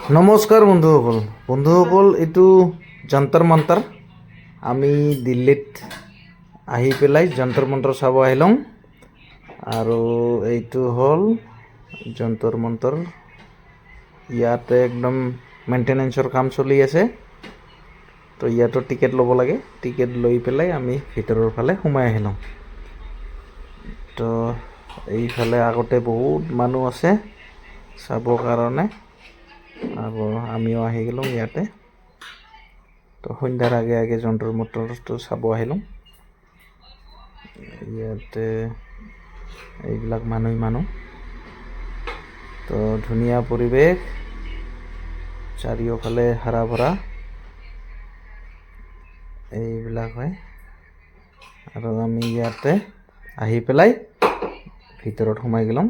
নমস্কাৰ বন্ধুসকল এইটো যন্তৰ মন্তৰ আমি দিল্লীত আহি পেলাই যন্তৰ মন্তৰ চাব আহিলোঁ আৰু এইটো হ'ল যন্তৰ মন্তৰ ইয়াতে একদম মেইনটেনেন্সৰ কাম চলি আছে তো ইয়াতো টিকেট ল'ব লাগে টিকেট লৈ পেলাই আমি ভিতৰৰ ফালে সোমাই আহিলোঁ তো এইফালে আগতে বহুত মানুহ আছে চাবৰ কাৰণে আৰু আমিও আহি গেলোঁ ইয়াতে তো সন্ধ্যাৰ আগে আগে যন্তৰ মন্তৰটো চাব আহিলোঁ ইয়াতে এইবিলাক মানুহ তো ধুনীয়া পৰিৱেশ চাৰিওফালে হাৰা ভৰা এইবিলাক হয় আৰু আমি ইয়াতে আহি পেলাই ভিতৰত সোমাই গেলোঁ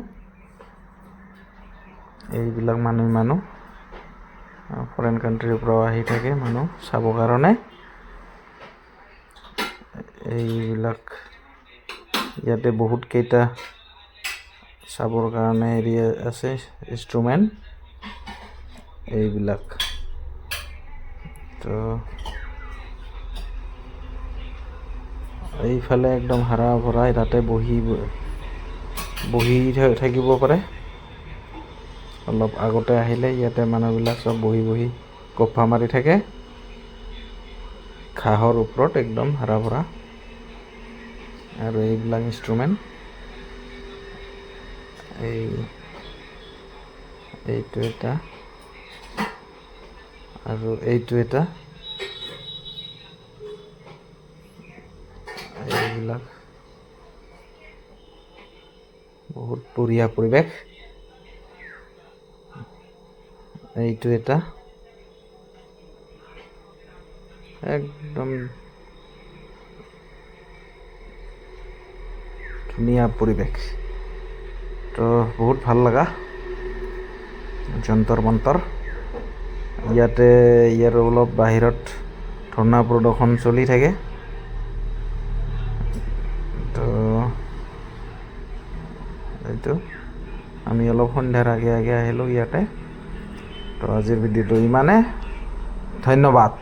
এইবিলাক মানুহ ফৰেন কাণ্ট্ৰিৰ পৰা আহি থাকে মানুহ চাবৰ কাৰণে এইবিলাক ইয়াতে বহুত কেইটা চাবৰ কাৰণে এৰিয়া আছে ইনষ্ট্ৰুমেণ্ট এইবিলাক তো এইফালে একদম হাৰা ভৰা তাতে বহি থাকিব পাৰে অলপ আগতে আহিলে ইয়াতে মানুহবিলাক সব বহি গপ্পা মাৰি থাকে ঘাঁহৰ ওপৰত একদম হাৰা ভৰা আৰু এইবিলাক ইনষ্ট্ৰুমেণ্ট এইটো এটা আৰু এইটো এটা এইবিলাক বহুত বঢ়িয়া পৰিৱেশ এইটো এটা একদম ধুনীয়া পৰিৱেশ তো বহুত ভাল লগা যন্তৰ মন্তৰ ইয়াতে ইয়াৰ অলপ বাহিৰত ধৰ্ণা প্ৰদৰ্শন চলি থাকে তো এইটো আমি অলপ সন্ধ্যাৰ আগে আগে আহিলোঁ ইয়াতে তো আজিৰ ভিডিঅ'টো ইমানে ধন্যবাদ।